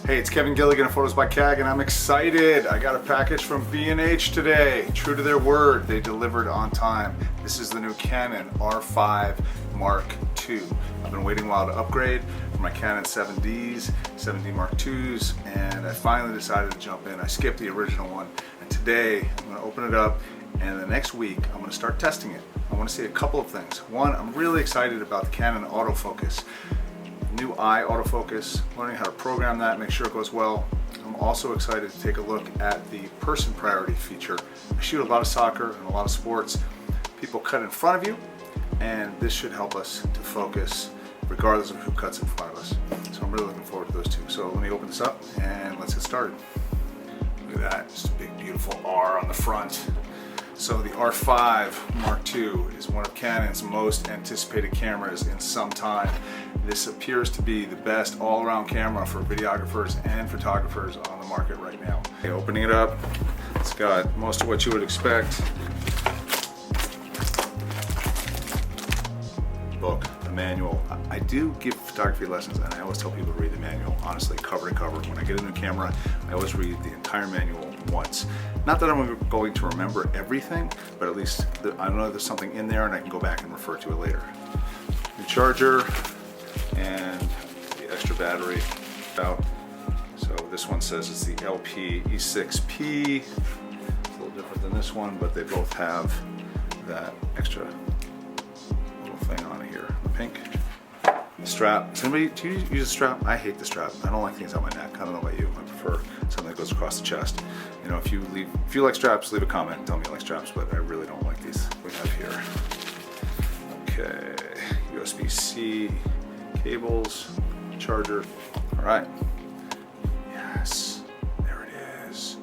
Hey, it's Kevin Gilligan of Photos by CAG, and I'm excited. I got a package from B&H today. True to their word, they delivered on time. This is the new Canon R5 Mark II. I've been waiting a while to upgrade for my Canon 7Ds, 7D Mark IIs, and I finally decided to jump in. I skipped the original one, and today I'm going to open it up, and the next week I'm going to start testing it. I want to see a couple of things. One, I'm really excited about the Canon autofocus. New eye autofocus, learning how to program that, make sure it goes well. I'm also excited to take a look at the person priority feature. I shoot a lot of soccer and a lot of sports. People cut in front of you, and this should help us to focus regardless of who cuts in front of us. So I'm really looking forward to those two. So let me open this up and let's get started. Look at that, just a big beautiful R on the front. So the R5 Mark II is one of Canon's most anticipated cameras in some time. This appears to be the best all-around camera for videographers and photographers on the market right now. Okay, opening it up, it's got most of what you would expect. Book, the manual. I do give photography lessons, and I always tell people to read the manual, honestly, cover to cover. When I get a new camera, I always read the entire manual once. Not that I'm going to remember everything, but at least I know there's something in there and I can go back and refer to it later. New charger and the extra battery out. So this one says it's the LP E6P. It's a little different than this one, but they both have that extra little thing on here. The pink strap. Does anybody, do you use a strap? I hate the strap. I don't like things on my neck. I don't know about you. I prefer something that goes across the chest. You know, if you like straps, leave a comment and tell me you like straps, but I really don't like these we have here. Okay, USB-C cables, charger. All right. Yes, there it is.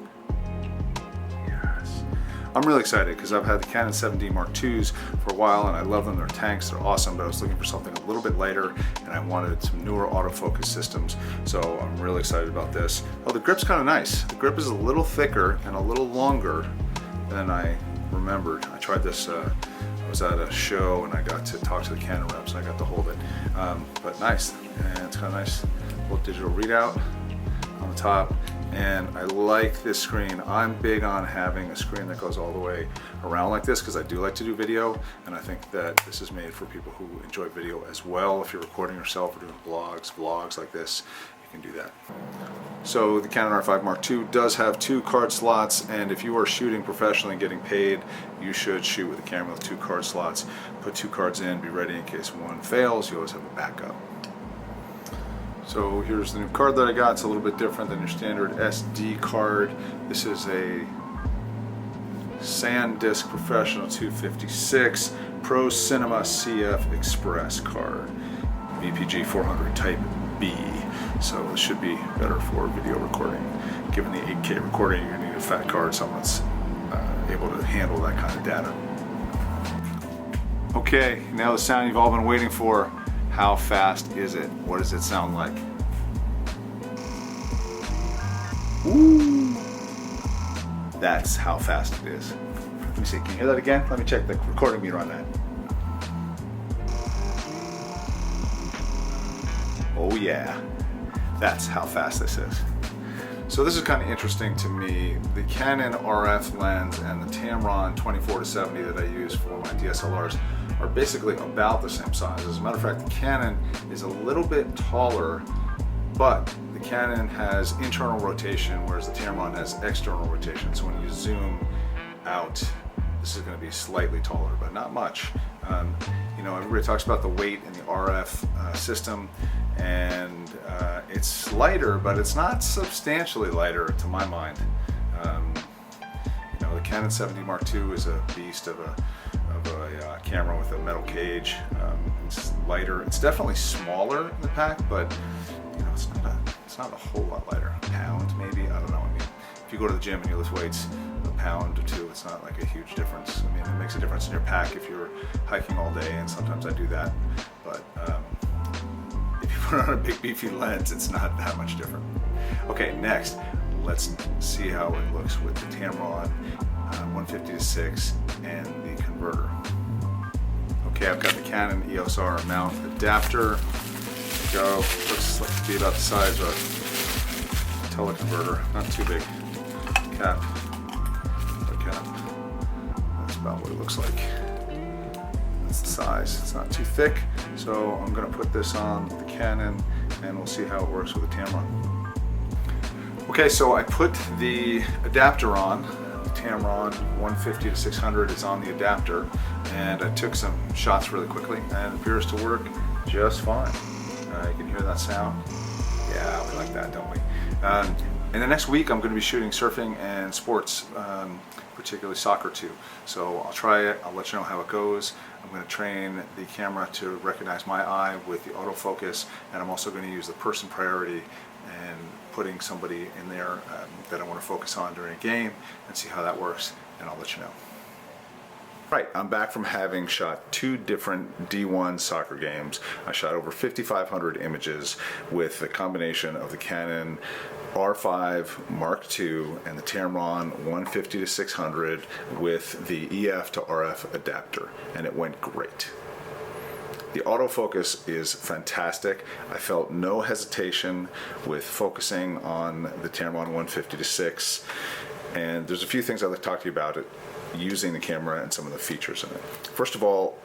Yes. I'm really excited because I've had the Canon 7D Mark IIs for a while and I love them. They're tanks, they're awesome, but I was looking for something a little bit lighter and I wanted some newer autofocus systems. So I'm really excited about this. Oh, the grip's kind of nice. The grip is a little thicker and a little longer than I remembered. I tried this, I was at a show and I got to talk to the Canon reps and I got to hold it. But nice, and it's kind of nice little digital readout on the top. And I like this screen. I'm big on having a screen that goes all the way around like this because I do like to do video, and I think that this is made for people who enjoy video as well. If you're recording yourself or doing vlogs like this, you can do that. So the Canon R5 Mark II does have 2 card slots, and if you are shooting professionally and getting paid, you should shoot with a camera with 2 card slots. Put 2 cards in, be ready in case one fails. You always have a backup. So here's the new card that I got. It's a little bit different than your standard SD card. This is a SanDisk Professional 256 Pro Cinema CF Express card. VPG 400 Type B. So it should be better for video recording. Given the 8K recording, you're gonna need a fat card, something that's able to handle that kind of data. Okay, now the sound you've all been waiting for. How fast is it? What does it sound like? Ooh, that's how fast it is. Let me see, can you hear that again? Let me check the recording meter on that. Oh yeah, that's how fast this is. So this is kind of interesting to me. The Canon RF lens and the Tamron 24-70 that I use for my DSLRs are basically about the same size. As a matter of fact, the Canon is a little bit taller, but the Canon has internal rotation, whereas the Tamron has external rotation. So when you zoom out, this is going to be slightly taller, but not much. You know, everybody talks about the weight in the RF system, and it's lighter, but it's not substantially lighter to my mind. You know, the Canon 7D Mark II is a beast of a camera with a metal cage. It's lighter. It's definitely smaller in the pack, but you know, it's not a whole lot lighter. A pound maybe. I don't know. I mean, if you go to the gym and you lift weights, a pound or 2, it's not like a huge difference. I mean, it makes a difference in your pack if you're hiking all day, and sometimes I do that. But if you put on a big beefy lens, it's not that much different. Okay, next, let's see how it looks with the Tamron 150-6 and the converter. Okay, I've got the Canon EOS R mount adapter. Go. Looks like to be about the size of color converter, not too big. Cap, that's about what it looks like. That's the size, it's not too thick. So I'm gonna put this on the Canon and we'll see how it works with the Tamron. Okay, so I put the adapter on. The Tamron 150 to 600 is on the adapter, and I took some shots really quickly and it appears to work just fine. You can hear that sound. Yeah, we like that, don't we? In the next week, I'm going to be shooting surfing and sports, particularly soccer too. So I'll try it, I'll let you know how it goes. I'm going to train the camera to recognize my eye with the autofocus, and I'm also going to use the person priority and putting somebody in there that I want to focus on during a game and see how that works, and I'll let you know. Right, I'm back from having shot 2 different D1 soccer games. I shot over 5,500 images with a combination of the Canon R5 Mark II and the Tamron 150 to 600 with the EF to RF adapter, and it went great. The autofocus is fantastic. I felt no hesitation with focusing on the Tamron 150 to 6, and there's a few things I'd like to talk to you about it using the camera and some of the features in it. First of all,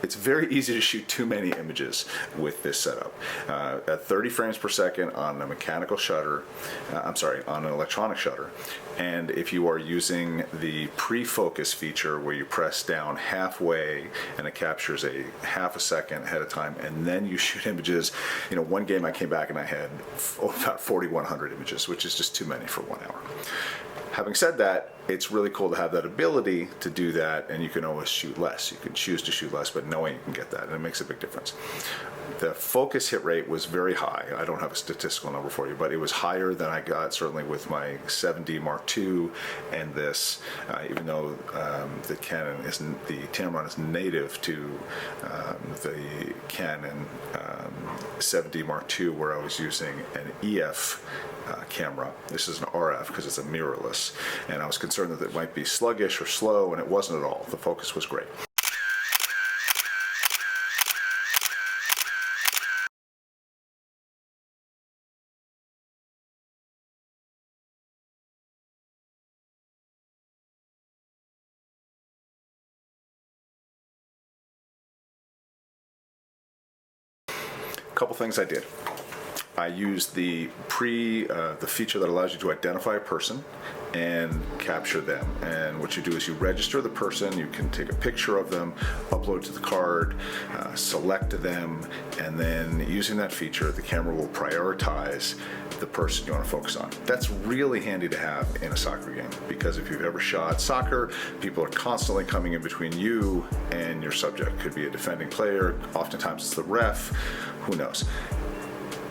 it's very easy to shoot too many images with this setup. At 30 frames per second on a mechanical shutter, on an electronic shutter, and if you are using the pre-focus feature where you press down halfway and it captures a half a second ahead of time, and then you shoot images. You know, one game I came back and I had about 4,100 images, which is just too many for 1 hour. Having said that, it's really cool to have that ability to do that, and you can always shoot less. You can choose to shoot less, but knowing you can get that, and it makes a big difference. The focus hit rate was very high. I don't have a statistical number for you, but it was higher than I got certainly with my 7D Mark II and this, even though the Tamron is native to the Canon 7D Mark II, where I was using an EF camera. This is an RF because it's a mirrorless, and I was concerned that it might be sluggish or slow, and it wasn't at all. The focus was great. A couple things I did. I used the feature that allows you to identify a person and capture them. And what you do is you register the person, you can take a picture of them, upload to the card, select them, and then using that feature, the camera will prioritize the person you want to focus on. That's really handy to have in a soccer game, because if you've ever shot soccer, people are constantly coming in between you and your subject. Could be a defending player, oftentimes it's the ref, who knows.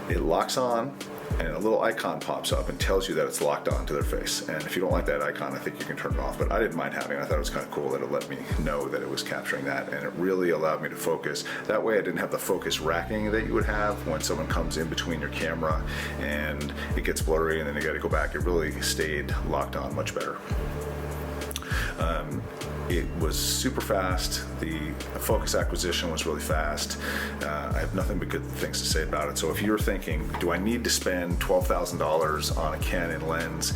It locks on, and a little icon pops up and tells you that it's locked on to their face. And if you don't like that icon, I think you can turn it off. But I didn't mind having it. I thought it was kind of cool that it let me know that it was capturing that, and it really allowed me to focus. That way I didn't have the focus racking that you would have when someone comes in between your camera and it gets blurry and then you got to go back. It really stayed locked on much better. It was super fast. The focus acquisition was really fast. I have nothing but good things to say about it. So if you're thinking, do I need to spend $12,000 on a Canon lens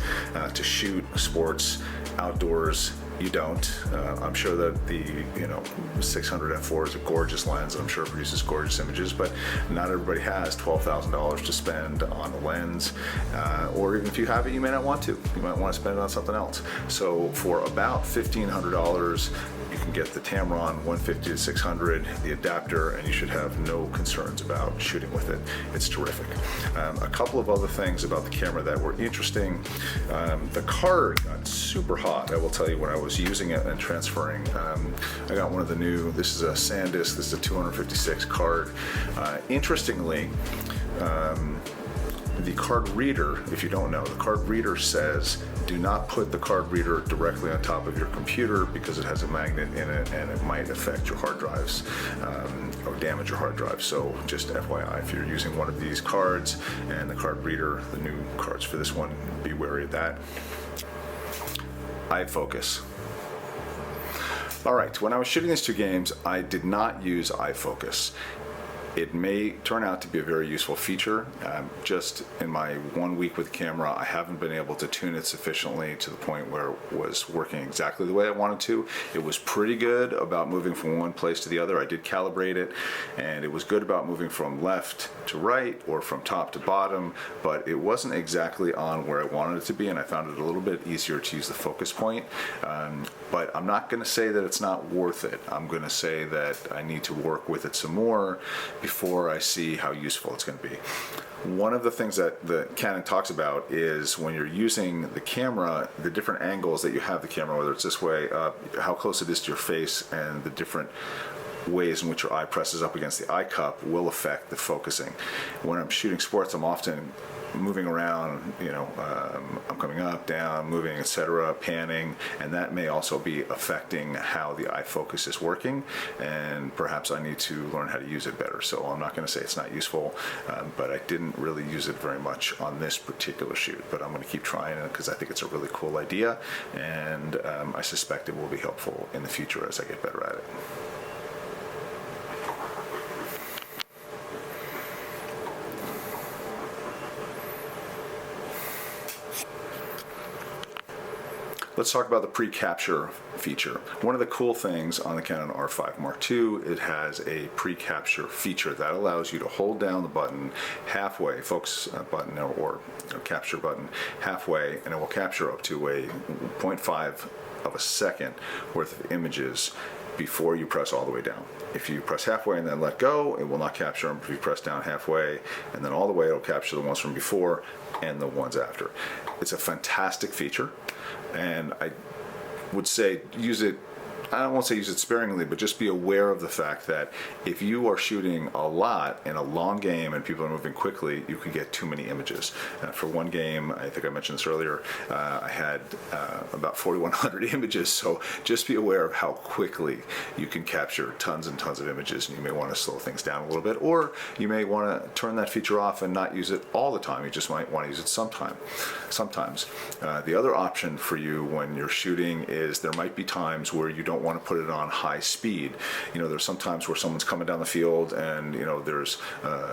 to shoot sports outdoors? You don't. I'm sure that the 600 f4 is a gorgeous lens. I'm sure it produces gorgeous images, but not everybody has $12,000 to spend on a lens. Or even if you have it, you may not want to. You might want to spend it on something else. So for about $1,500, you can get the Tamron 150 to 600, the adapter, and you should have no concerns about shooting with it. It's terrific. A couple of other things about the camera that were interesting. The card got super hot, I will tell you, when I was using it and transferring. I got one of the new, this is a SanDisk, this is a 256 card. Interestingly, the card reader, if you don't know, the card reader says do not put the card reader directly on top of your computer because it has a magnet in it and it might affect your hard drives or damage your hard drive. So just FYI, if you're using one of these cards and the card reader, the new cards for this one, be wary of that. Eye focus. All right, when I was shooting these 2 games, I did not use eye focus. It may turn out to be a very useful feature. Just in my 1 week with the camera, I haven't been able to tune it sufficiently to the point where it was working exactly the way I wanted to. It was pretty good about moving from one place to the other. I did calibrate it, and it was good about moving from left to right or from top to bottom, but it wasn't exactly on where I wanted it to be, and I found it a little bit easier to use the focus point. But I'm not going to say that it's not worth it. I'm going to say that I need to work with it some more before I see how useful it's going to be. One of the things that the Canon talks about is when you're using the camera, the different angles that you have the camera, whether it's this way, how close it is to your face, and the different ways in which your eye presses up against the eye cup will affect the focusing. When I'm shooting sports, I'm often moving around, I'm coming up, down, moving, etc., panning, and that may also be affecting how the eye focus is working, and perhaps I need to learn how to use it better. So I'm not going to say it's not useful, but I didn't really use it very much on this particular shoot, but I'm going to keep trying it because I think it's a really cool idea, and I suspect it will be helpful in the future as I get better at it. Let's talk about the PreCapture feature. One of the cool things on the Canon R5 Mark II, it has a PreCapture feature that allows you to hold down the button halfway, focus button or capture button halfway, and it will capture up to a 0.5 of a second worth of images before you press all the way down. If you press halfway and then let go, it will not capture them. If you press down halfway and then all the way, it'll capture the ones from before and the ones after. It's a fantastic feature, and I would say use it, I won't say use it sparingly, but just be aware of the fact that if you are shooting a lot in a long game and people are moving quickly, you could get too many images. For one game, I think I mentioned this earlier, I had about 4,100 images, so just be aware of how quickly you can capture tons and tons of images, and you may want to slow things down a little bit, or you may want to turn that feature off and not use it all the time. You just might want to use it sometimes. The other option for you when you're shooting is there might be times where you don't want to put it on high speed. There's some times where someone's coming down the field and there's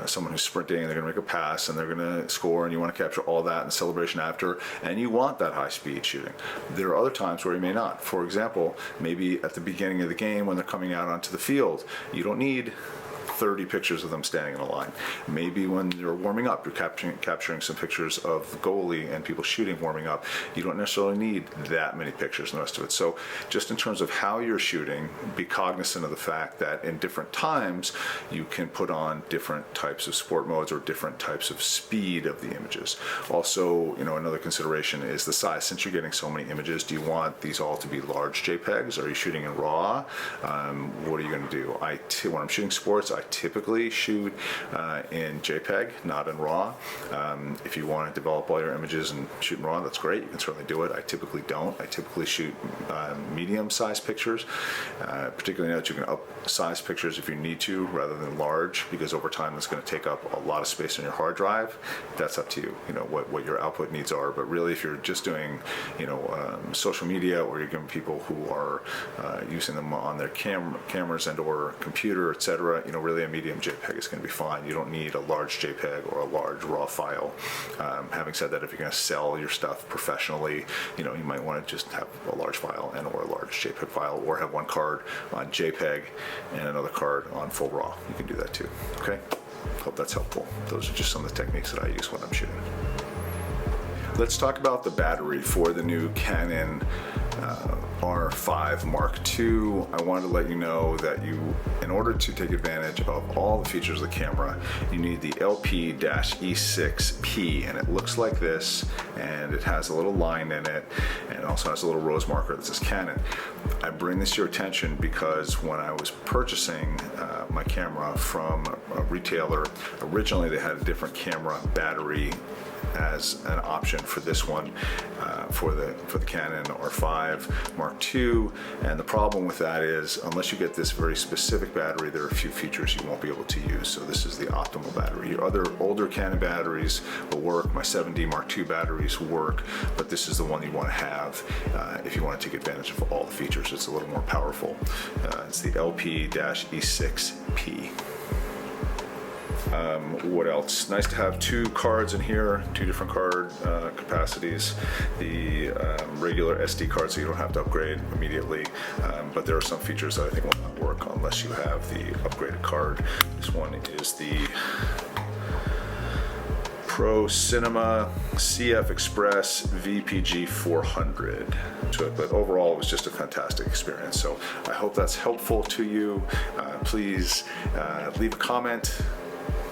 someone who's sprinting and they're going to make a pass and they're going to score, and you want to capture all that and the celebration after, and you want that high speed shooting. There are other times where you may not. For example, maybe at the beginning of the game when they're coming out onto the field, you don't need 30 pictures of them standing in a line. Maybe when you're warming up, you're capturing some pictures of the goalie and people shooting warming up. You don't necessarily need that many pictures and the rest of it. So just in terms of how you're shooting, be cognizant of the fact that in different times you can put on different types of sport modes or different types of speed of the images. Also, another consideration is the size. Since you're getting so many images, do you want these all to be large JPEGs? Are you shooting in RAW? What are you going to do? When I'm shooting sports, I typically shoot in JPEG, not in RAW. If you want to develop all your images and shoot in RAW, that's great. You can certainly do it. I typically don't. I typically shoot medium-sized pictures, particularly now that you can upsize pictures if you need to rather than large, because over time that's going to take up a lot of space on your hard drive. That's up to you, what your output needs are. But really, if you're just doing, social media, or you're giving people who are using them on their cameras and or computer, etc., really a medium JPEG is going to be fine. You don't need a large JPEG or a large RAW file. Having said that, if you're going to sell your stuff professionally, you might want to just have a large file and or a large JPEG file, or have one card on JPEG and another card on full RAW. You can do that too. Okay? Hope that's helpful. Those are just some of the techniques that I use when I'm shooting. Let's talk about the battery for the new Canon R5 Mark II. I wanted to let you know that in order to take advantage of all the features of the camera, you need the LP-E6P, and it looks like this, and it has a little line in it, and it also has a little rose marker that says Canon. I bring this to your attention because when I was purchasing my camera from a retailer, originally they had a different camera battery as an option for this one, for the Canon R5 Mark II, and the problem with that is unless you get this very specific battery, there are a few features you won't be able to use. So this is the optimal battery. Your other older Canon batteries will work. My 7D Mark II batteries work, but this is the one you want to have if you want to take advantage of all the features. It's a little more powerful. It's the LP-E6P. What else? Nice to have two cards in here, two different card capacities. The regular SD card, so you don't have to upgrade immediately, but there are some features that I think will not work unless you have the upgraded card. This one is the Pro Cinema CF Express VPG 400. But overall, it was just a fantastic experience. So I hope that's helpful to you. Please leave a comment,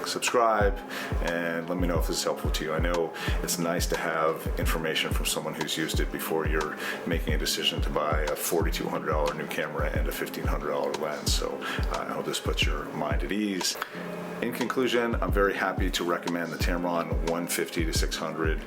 subscribe, and let me know if this is helpful to you. I know it's nice to have information from someone who's used it before you're making a decision to buy a $4,200 new camera and a $1,500 lens. So I hope this puts your mind at ease. In conclusion, I'm very happy to recommend the Tamron 150-600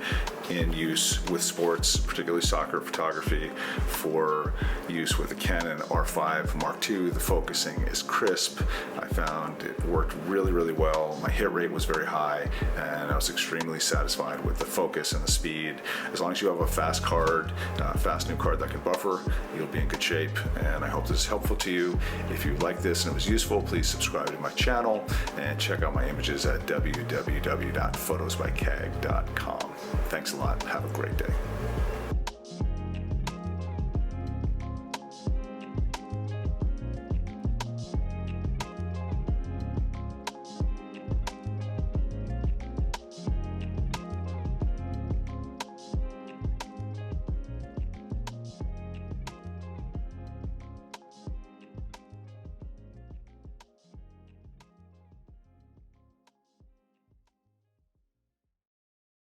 in use with sports, particularly soccer photography, for use with the Canon R5 Mark II. The focusing is crisp. I found it worked really, really well. My hit rate was very high, and I was extremely satisfied with the focus and the speed. As long as you have a fast card, fast new card that can buffer, you'll be in good shape, and I hope this is helpful to you. If you like this and it was useful, please subscribe to my channel and check out my images at www.photosbycag.com. Thanks a lot. Have a great day.